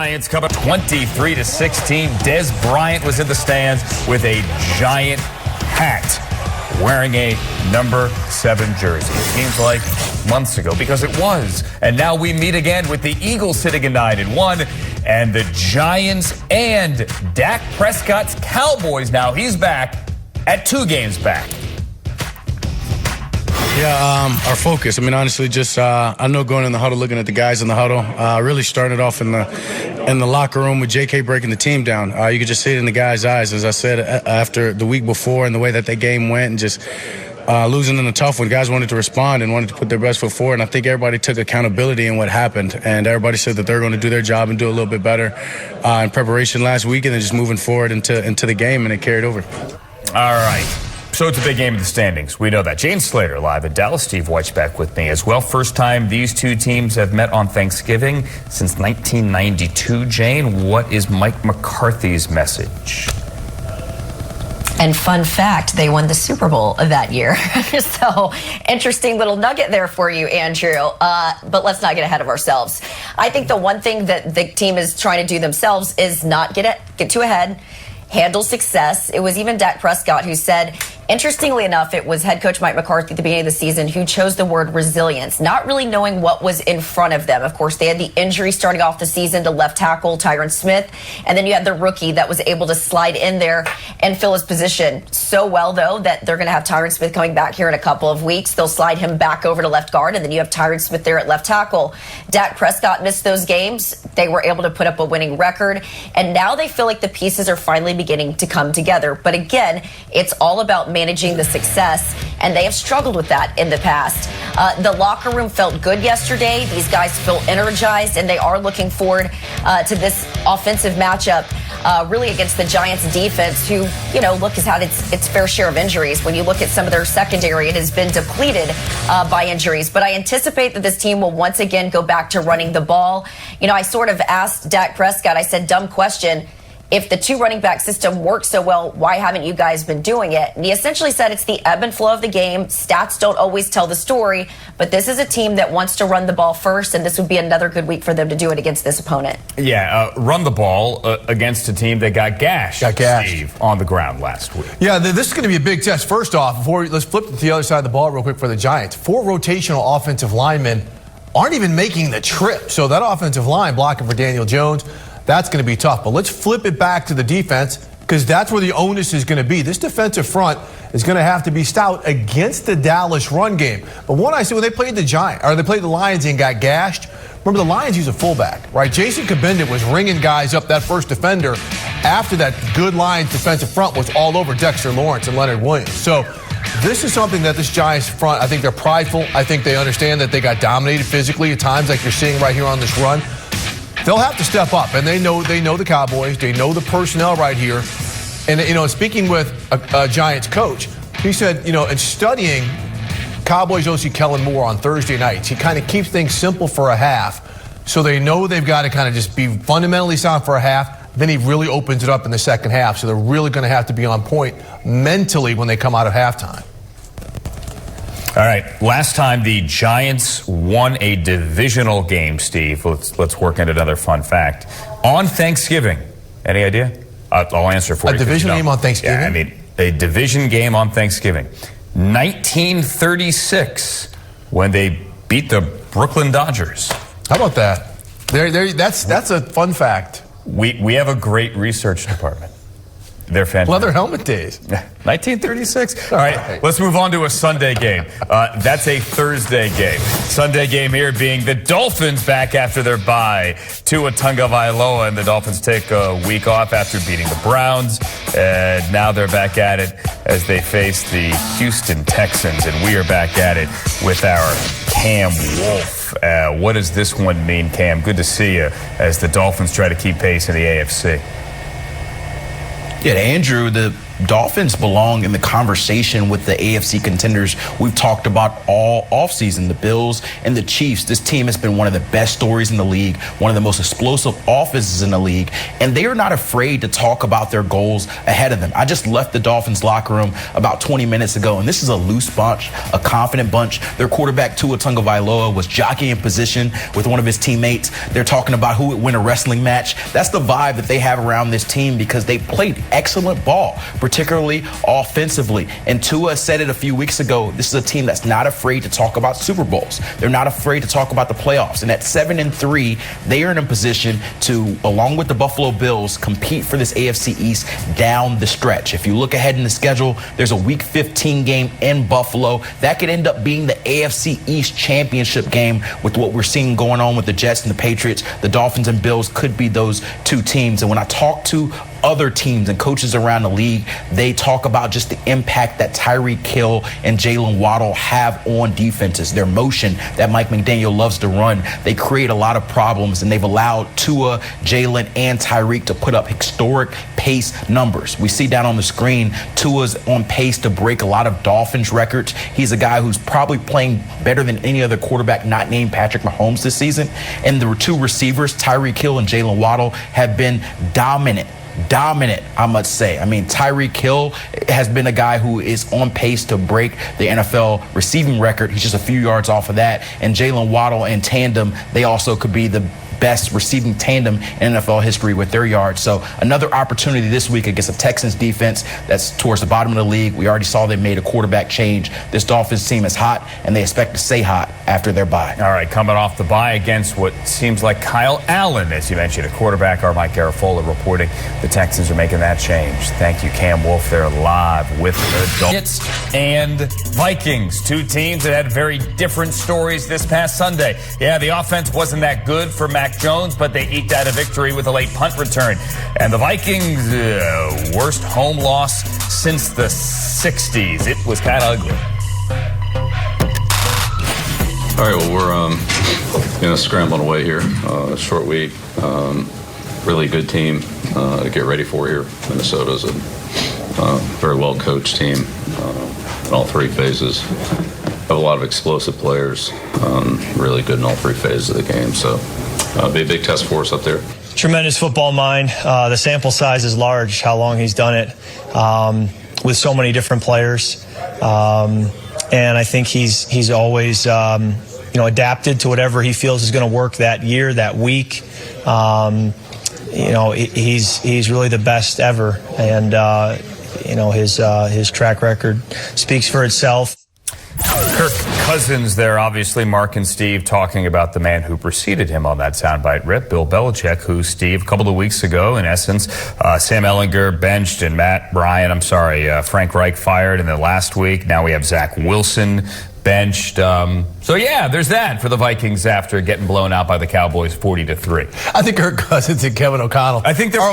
Giants cover 23-16. Des Bryant was in the stands with a giant hat, wearing a number 7 jersey. It seems like months ago, because it was. And now we meet again with the Eagles sitting at 9-1, and the Giants and Dak Prescott's Cowboys. Now he's back at 2 games back. Yeah, our focus. I mean, honestly, just I know going in the huddle, looking at the guys in the huddle, really started off in the locker room with J.K. breaking the team down. You could just see it in the guys' eyes, as I said, after the week before and the way that the game went, and just losing in the tough one. Guys wanted to respond and wanted to put their best foot forward, and I think everybody took accountability in what happened, and everybody said that they're going to do their job and do a little bit better in preparation last week, and then just moving forward into the game, and it carried over. All right. So it's a big game in the standings. We know that. James Slater live in Dallas. Steve White's back with me as well. First time these two teams have met on Thanksgiving since 1992. Jane, what is Mike McCarthy's message? And fun fact, they won the Super Bowl of that year. So interesting little nugget there for you, Andrew. But let's not get ahead of ourselves. I think the one thing that the team is trying to do themselves is not get too ahead, handle success. It was even Dak Prescott who said, interestingly enough, it was head coach Mike McCarthy at the beginning of the season who chose the word resilience, not really knowing what was in front of them. Of course, they had the injury starting off the season to left tackle Tyron Smith, and then you had the rookie that was able to slide in there and fill his position so well, though, that they're going to have Tyron Smith coming back here in a couple of weeks. They'll slide him back over to left guard, and then you have Tyron Smith there at left tackle. Dak Prescott missed those games. They were able to put up a winning record, and now they feel like the pieces are finally beginning to come together. But again, it's all about managing the success, and they have struggled with that in the past. The locker room felt good yesterday. These guys feel energized, and they are looking forward to this offensive matchup, really against the Giants defense, who, you know, look, has had its fair share of injuries. When you look at some of their secondary, it has been depleted by injuries. But I anticipate that this team will once again go back to running the ball. You know, I sort of asked Dak Prescott, I said, dumb question, if the 2 running back system works so well, why haven't you guys been doing it? And he essentially said it's the ebb and flow of the game. Stats don't always tell the story, but this is a team that wants to run the ball first, and this would be another good week for them to do it against this opponent. Yeah, run the ball against a team that got gashed, Steve, on the ground last week. Yeah, this is going to be a big test. First off, let's flip to the other side of the ball real quick for the Giants. 4 rotational offensive linemen aren't even making the trip. So that offensive line blocking for Daniel Jones, that's going to be tough. But let's flip it back to the defense, because that's where the onus is going to be. This defensive front is going to have to be stout against the Dallas run game. But what I see when they played the Lions and got gashed, remember the Lions use a fullback, right? Jason Kabinda was ringing guys up, that first defender, after that good Lions defensive front was all over Dexter Lawrence and Leonard Williams. So this is something that this Giants front, I think they're prideful. I think they understand that they got dominated physically at times, like you're seeing right here on this run. They'll have to step up, and they know the Cowboys. They know the personnel right here. And, you know, speaking with a Giants coach, he said, you know, in studying Cowboys OC Kellen Moore on Thursday nights, he kind of keeps things simple for a half, so they know they've got to kind of just be fundamentally sound for a half. Then he really opens it up in the second half, so they're really going to have to be on point mentally when they come out of halftime. All right, last time the Giants won a divisional game, Steve. Let's work into another fun fact. On Thanksgiving, any idea? I'll answer for you. A division game on Thanksgiving? Yeah, I mean, a division game on Thanksgiving. 1936, when they beat the Brooklyn Dodgers. How about that? That's a fun fact. We have a great research department. They're fantastic. Leather helmet days. 1936. All right, let's move on to a Sunday game. That's a Thursday game. Sunday game here being the Dolphins back after their bye. Tua Tagovailoa, and the Dolphins take a week off after beating the Browns. And now they're back at it as they face the Houston Texans. And we are back at it with our Cam Wolf. What does this one mean, Cam? Good to see you as the Dolphins try to keep pace in the AFC. Yeah, Andrew, the Dolphins belong in the conversation with the AFC contenders we've talked about all offseason, the Bills and the Chiefs. This team has been one of the best stories in the league, one of the most explosive offenses in the league, and they are not afraid to talk about their goals ahead of them. I just left the Dolphins locker room about 20 minutes ago, and this is a loose bunch, a confident bunch. Their quarterback, Tua Tagovailoa, was jockeying position with one of his teammates. They're talking about who would win a wrestling match. That's the vibe that they have around this team because they played excellent ball, particularly offensively. And Tua said it a few weeks ago, this is a team that's not afraid to talk about Super Bowls. They're not afraid to talk about the playoffs. And at 7-3, they are in a position to, along with the Buffalo Bills, compete for this AFC East down the stretch. If you look ahead in the schedule, there's a Week 15 game in Buffalo. That could end up being the AFC East championship game with what we're seeing going on with the Jets and the Patriots. The Dolphins and Bills could be those two teams. And when I talk to other teams and coaches around the league, they talk about just the impact that Tyreek Hill and Jalen Waddle have on defenses. Their motion that Mike McDaniel loves to run, they create a lot of problems, and they've allowed Tua, Jalen, and Tyreek to put up historic pace numbers. We see down on the screen, Tua's on pace to break a lot of Dolphins records. He's a guy who's probably playing better than any other quarterback not named Patrick Mahomes this season. And the two receivers, Tyreek Hill and Jalen Waddle, have been dominant, I must say. I mean, Tyreek Hill has been a guy who is on pace to break the NFL receiving record. He's just a few yards off of that. And Jalen Waddle in tandem, they also could be the best receiving tandem in NFL history with their yards. So another opportunity this week against a Texans defense that's towards the bottom of the league. We already saw they made a quarterback change. This Dolphins team is hot, and they expect to stay hot after their bye. All right, coming off the bye against what seems like Kyle Allen, as you mentioned, a quarterback. Our Mike Garafolo reporting the Texans are making that change. Thank you, Cam Wolf. They're live with the Dolphins and Vikings, two teams that had very different stories this past Sunday. Yeah, the offense wasn't that good for Mac Jones, but they eked out a victory with a late punt return. And the Vikings, worst home loss since the 60s. It was kind of ugly. All right, well, we're scrambling away here. Short week. Really good team to get ready for here. Minnesota's a very well-coached team in all three phases. Have a lot of explosive players, really good in all three phases of the game. So be a big test for us up there. Tremendous football mind. The sample size is large, how long he's done it, with so many different players. And I think he's always adapted to whatever he feels is going to work that year, that week. He's really the best ever, and his track record speaks for itself. Kirk Cousins there, obviously. Mark and Steve talking about the man who preceded him on that soundbite rip, Bill Belichick, who, Steve, a couple of weeks ago, in essence, Sam Ehlinger benched and Frank Reich fired. And then last week, now we have Zach Wilson benched. So yeah, there's that for the Vikings after getting blown out by the Cowboys 40-3. I think Kirk Cousins and Kevin O'Connell are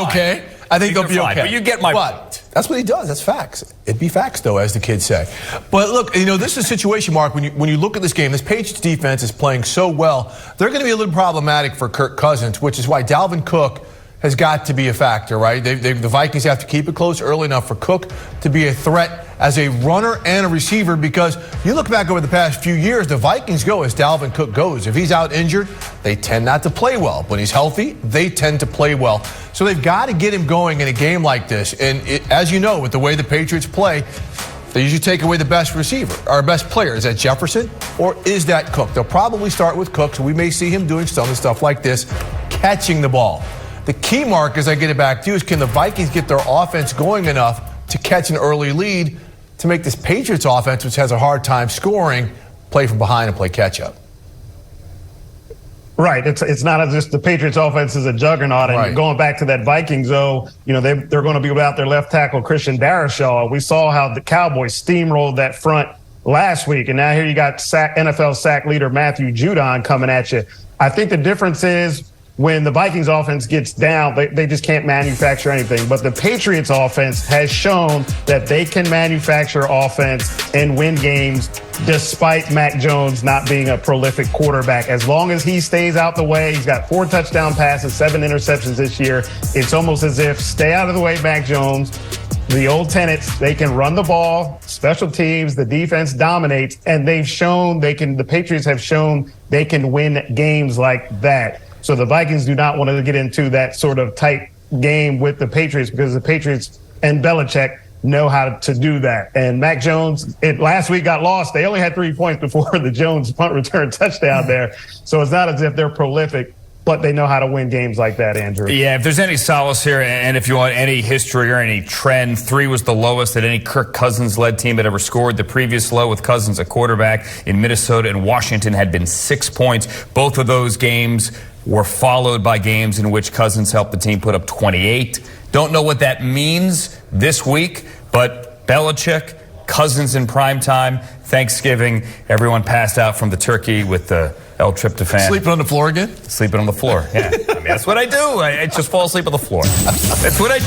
okay. I think they'll be okay. But you get my point. That's what he does. That's facts. It'd be facts, though, as the kids say. But look, this is a situation, Mark, when you look at this game, this Patriots defense is playing so well, they're going to be a little problematic for Kirk Cousins, which is why Dalvin Cook has got to be a factor, right? The Vikings have to keep it close early enough for Cook to be a threat as a runner and a receiver, because you look back over the past few years, the Vikings go as Dalvin Cook goes. If he's out injured, they tend not to play well. When he's healthy, they tend to play well. So they've got to get him going in a game like this. And as you know, with the way the Patriots play, they usually take away the best receiver, or best player. Is that Jefferson or is that Cook? They'll probably start with Cook, so we may see him doing some stuff like this, catching the ball. The key, Mark, as I get it back to you, is can the Vikings get their offense going enough to catch an early lead to make this Patriots offense, which has a hard time scoring, play from behind and play catch-up? Right. It's not as if the Patriots offense is a juggernaut. And right. Going back to that Vikings, they're going to be without their left tackle, Christian Darrisaw. We saw how the Cowboys steamrolled that front last week. And now here you got NFL sack leader Matthew Judon coming at you. I think the difference is when the Vikings offense gets down, they just can't manufacture anything. But the Patriots offense has shown that they can manufacture offense and win games despite Mac Jones not being a prolific quarterback. As long as he stays out the way, he's got 4 touchdown passes, 7 interceptions this year. It's almost as if stay out of the way, Mac Jones. the old tenets, they can run the ball, special teams, the defense dominates, and they've shown the Patriots have shown they can win games like that. So the Vikings do not want to get into that sort of tight game with the Patriots because the Patriots and Belichick know how to do that. And Mac Jones, last week got lost. They only had 3 points before the Jones punt return touchdown there. So it's not as if they're prolific, but they know how to win games like that, Andrew. Yeah, if there's any solace here, and if you want any history or any trend, 3 was the lowest that any Kirk Cousins-led team had ever scored. The previous low with Cousins at quarterback in Minnesota and Washington had been 6 points. Both of those games were followed by games in which Cousins helped the team put up 28. Don't know what that means this week, but Belichick, Cousins in primetime, Thanksgiving, everyone passed out from the turkey with the L-tryptophan. Sleeping on the floor again? Sleeping on the floor, yeah. I mean, that's what I do. I just fall asleep on the floor. That's what I do.